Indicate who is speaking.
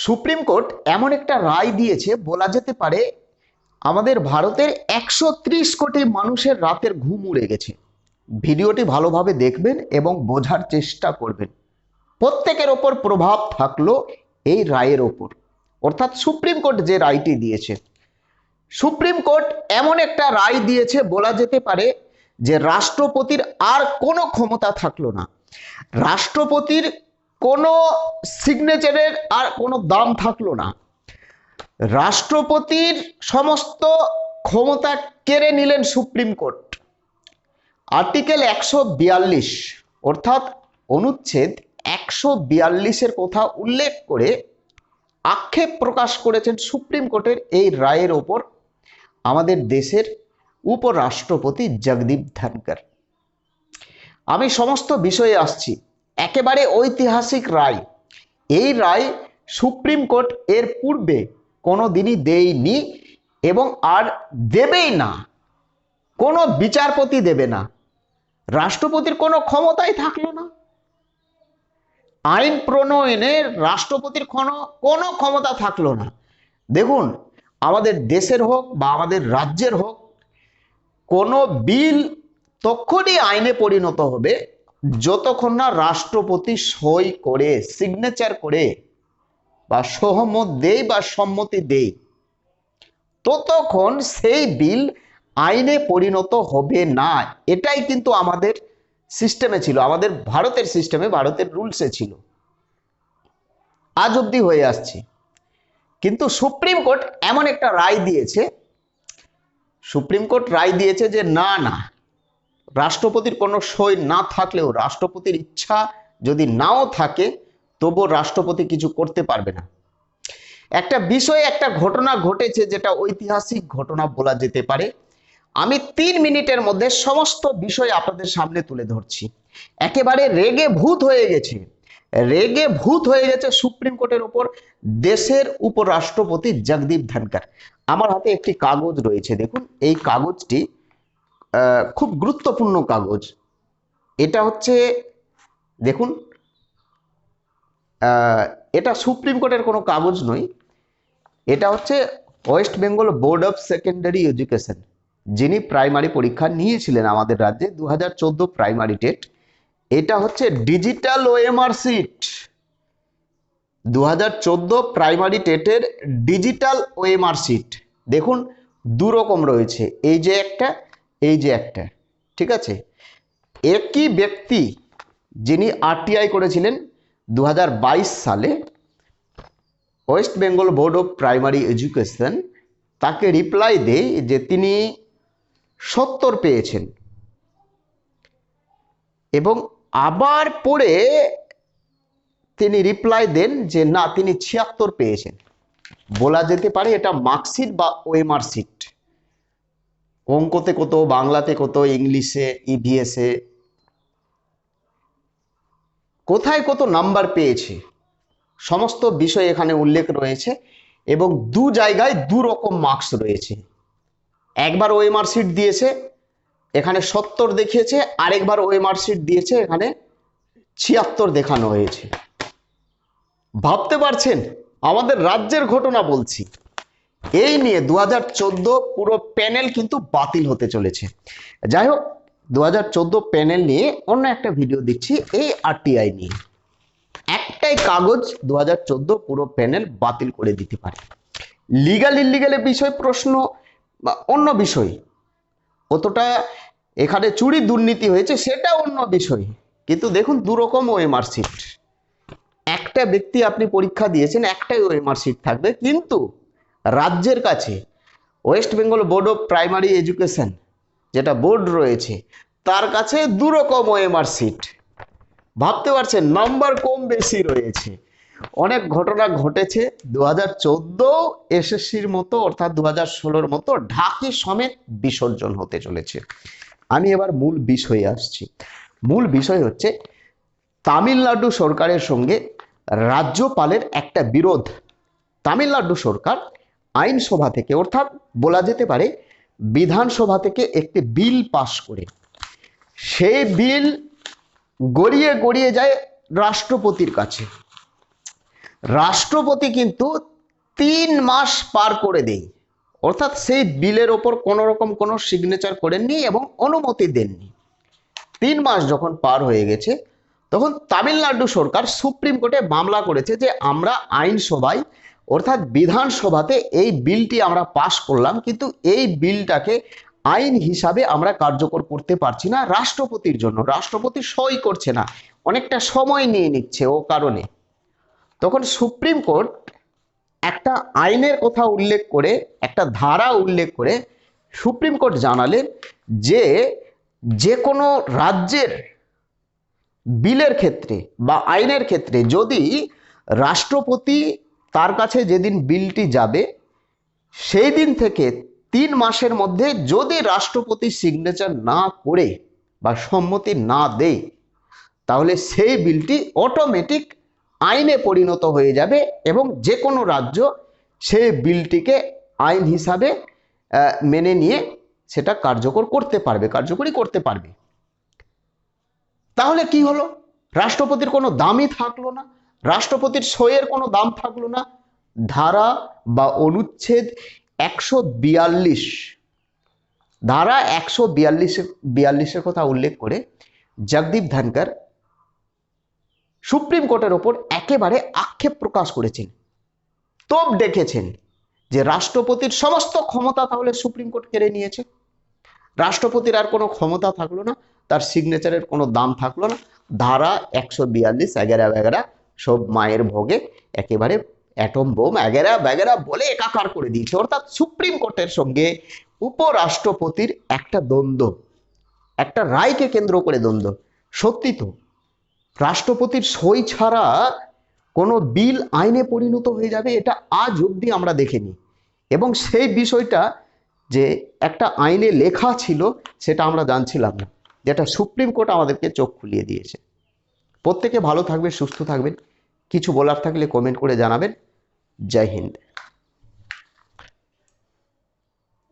Speaker 1: Supreme court এমন একটা রায় দিয়েছে, বলা যেতে পারে আমাদের ভারতের 130 কোটি মানুষের রাতের ঘুম উড়ে গেছে। ভিডিওটি ভালোভাবে দেখবেন এবং বোঝার চেষ্টা করবেন। প্রত্যেকের ওপর প্রভাব থাকলো এই রায়ের ওপর, অর্থাৎ সুপ্রিম কোর্ট যে রায়টি দিয়েছে। সুপ্রিম কোর্ট এমন একটা রায় দিয়েছে, বলা যেতে পারে যে রাষ্ট্রপতির আর কোনো ক্ষমতা থাকলো না। রাষ্ট্রপতির কোনো সিগনেচারের আর কোনো দাম থাকলো না। রাষ্ট্রপতির সমস্ত ক্ষমতা কেড়ে নিলেন সুপ্রিম কোর্ট। আর্টিকেল 142 অর্থাৎ অনুচ্ছেদ 142-এর কথা উল্লেখ করে আক্ষেপ প্রকাশ করেছেন সুপ্রিম কোর্টের এই রায়ের ওপর আমাদের দেশের উপরাষ্ট্রপতি জগদীপ ধনকর। আমি সমস্ত বিষয়ে আসছি। একেবারে ঐতিহাসিক রায়। এই রায় সুপ্রিম কোর্ট এর পূর্বে কোনো দিনই দেয়নি এবং আর দেবেই না। কোনো বিচারপতি দেবে না। রাষ্ট্রপতির কোনো ক্ষমতাই থাকলো না। আইন প্রণয়নের রাষ্ট্রপতির কোনো ক্ষমতা থাকলো না। দেখুন, আমাদের দেশের হোক বা আমাদের রাজ্যের হোক, কোনো বিল তখনই আইনে পরিণত হবে যতক্ষণ না রাষ্ট্রপতি সই করে, সিগনেচার করে বা সহমত দেয় বা সম্মতি দেয়, ততক্ষণ সেই বিল আইনে পরিণত হবে না। এটাই কিন্তু আমাদের সিস্টেমে ছিল, আমাদের ভারতের সিস্টেমে, ভারতের রুলসে ছিল, আজ অব্দি হয়ে আসছে। কিন্তু সুপ্রিম কোর্ট এমন একটা রায় দিয়েছে, সুপ্রিম কোর্ট রায় দিয়েছে যে না, রাষ্ট্রপতির কোনো সই না থাকলেও, রাষ্ট্রপতির ইচ্ছা যদি নাও থাকে, তবুও রাষ্ট্রপতি কিছু করতে পারবে না। একটা বিষয়ে একটা ঘটনা ঘটেছে, যেটা ঐতিহাসিক ঘটনা বলা যেতে পারে। আমি 3 মিনিটের মধ্যে সমস্ত বিষয় আপনাদের সামনে তুলে ধরছি। একেবারে রেগে ভূত হয়ে গেছে সুপ্রিম কোর্টের উপর দেশের উপরাষ্ট্রপতি জগদীপ ধনকর। আমার হাতে একটি কাগজ রয়েছে, দেখুন এই কাগজটি খুব গুরুত্বপূর্ণ কাগজ। এটা হচ্ছে, দেখুন, এটা সুপ্রিম কোর্টের কোনো কাগজ নয়। এটা হচ্ছে West Bengal board of secondary education, যিনি প্রাইমারি পরীক্ষা নিয়েছিলেন আমাদের রাজ্যে 2014 প্রাইমারি টেট। এটা হচ্ছে ডিজিটাল ওএমআর সিট। 2014 প্রাইমারি টেটের ডিজিটাল ওএমআর সিট। দেখুন, দু রকম রয়েছে, এই যে একটা, এই যে একটা, ঠিক আছে। একই ব্যক্তি যিনি আরটিআই করেছিলেন 2022 সালে, West Bengal board of primary education তাকে রিপ্লাই দেয় যে তিনি 70 পেয়েছেন, এবং আবার পরে তিনি রিপ্লাই দেন যে না, তিনি 76 পেয়েছেন। বলা যেতে পারে এটা মার্কশিট বা ওএমআর সিট। অঙ্কতে কত, বাংলাতে কত, ইংলিশে, ইভিএসে কোথায় কত নাম্বার পেয়েছে, সমস্ত বিষয় এখানে উল্লেখ রয়েছে। এবং দু জায়গায় দু রকম মার্কস রয়েছে। একবার ওএমআর সিট দিয়েছে, এখানে 70 দেখিয়েছে, আরেকবার ওএমআর সিট দিয়েছে, এখানে 76 দেখানো হয়েছে। ভাবতে পারছেন? আমাদের রাজ্যের ঘটনা বলছি। এই নিয়ে 2014 পুরো প্যানেল কিন্তু বাতিল হতে চলেছে। যাই হোক, 2014 প্যানেল নিয়ে অন্য একটা ভিডিও দিচ্ছি। এই আরটিআই নিয়ে একটাই কাগজ 2014 পুরো প্যানেল বাতিল করে দিতে পারে। লিগাল ইলিগালের বিষয় প্রশ্ন বা অন্য বিষয়, কতটা এখানে চুরি দুর্নীতি হয়েছে সেটা অন্য বিষয়। কিন্তু দেখুন, দু রকম ওএমআর সিট। একটা ব্যক্তি আপনি পরীক্ষা দিয়েছেন, একটাই ওএমআর সিট থাকবে, কিন্তু রাজ্যের কাছে West Bengal board of primary education যেটা বোর্ড রয়েছে, তার কাছে দু রকম ওএমআর সিট। ভাবতে পারছেন? নাম্বার কম বেশি রয়েছে। অনেক ঘটনা ঘটেছে। 2014 এসএসসির মতো, অর্থাৎ 2016-র মতো ঢাকি সমেত বিসর্জন হতে চলেছে। আমি এবার মূল বিষয়ে আসছি। মূল বিষয় হচ্ছে তামিলনাড়ু সরকারের সঙ্গে রাজ্যপালের একটা বিরোধ। তামিলনাড়ু সরকার আইনসভা থেকে, অর্থাৎ বলা যেতে পারে বিধানসভা থেকে একটি বিল পাশ করে, সেই বিল গড়িয়ে গড়িয়ে যায় রাষ্ট্রপতির কাছে। রাষ্ট্রপতি কিন্তু 3 মাস পার করে দেয়, অর্থাৎ সেই বিলের ওপর কোনো রকম কোনো সিগনেচার করেননি এবং অনুমতি দেননি। 3 মাস যখন পার হয়ে গেছে তখন তামিলনাড়ু সরকার সুপ্রিম কোর্টে মামলা করেছে যে আমরা আইনসভায় অর্থাৎ বিধানসভাতে এই বিলটি আমরা পাশ করলাম, কিন্তু এই বিলটাকে আইন হিসাবে আমরা কার্যকর করতে পারছি না রাষ্ট্রপতির জন্য, রাষ্ট্রপতি সই করছে না, অনেকটা সময় নিয়ে নিচ্ছে ও কারণে। তখন সুপ্রিম কোর্ট একটা আইনের কথা উল্লেখ করে, একটা ধারা উল্লেখ করে সুপ্রিম কোর্ট জানালেন যে যে কোনো রাজ্যের বিলের ক্ষেত্রে বা আইনের ক্ষেত্রে যদি রাষ্ট্রপতি তার কাছে যেদিন বিলটি যাবে সেই দিন থেকে 3 মাসের মধ্যে যদি রাষ্ট্রপতি সিগনেচার না করে বা সম্মতি না দেয় তাহলে সেই বিলটি অটোমেটিক আইনে পরিণত হয়ে যাবে এবং যে কোনো রাজ্য সেই বিলটিকে আইন হিসাবে মেনে নিয়ে সেটা কার্যকর করতে পারবে, কার্যকরী করতে পারবে। তাহলে কি হলো? রাষ্ট্রপতির কোনো দামই থাকলো না, রাষ্ট্রপতির সইয়ের কোনো দাম থাকলো না। ধারা বা অনুচ্ছেদ 142, ধারা 142-এর কথা উল্লেখ করে জগদীপ ধনকর সুপ্রিম কোর্টের ওপর একেবারে আক্ষেপ প্রকাশ করেছেন, তোপ ডেকেছেন যে রাষ্ট্রপতির সমস্ত ক্ষমতা তাহলে সুপ্রিম কোর্ট কেড়ে নিয়েছে, রাষ্ট্রপতির আর কোনো ক্ষমতা থাকলো না, তার সিগনেচারের কোনো দাম থাকলো না। ধারা 142 এগেরা বেগেরা সব মায়ের ভোগে একেবারে অ্যাটম বোম এগেরা বেগেরা বলে একাকার করে দিয়েছে। অর্থাৎ সুপ্রিম কোর্টের সঙ্গে উপরাষ্ট্রপতির একটা দ্বন্দ্ব, একটা রায়কে কেন্দ্র করে দ্বন্দ্ব। সত্যি তো, রাষ্ট্রপতির সই ছাড়া কোনো বিল আইনে পরিণত হয়ে যাবে এটা আজ অবধি আমরা দেখিনি, এবং সেই বিষয়টা যে একটা আইনে লেখা ছিল সেটা আমরা জানছিলাম না, যেটা সুপ্রিম কোর্ট আমাদেরকে চোখ খুলিয়ে দিয়েছে। প্রত্যেকে ভালো থাকবে, সুস্থ থাকবেন। কিছু বলার থাকলে কমেন্ট করে জানাবেন। জয় হিন্দ।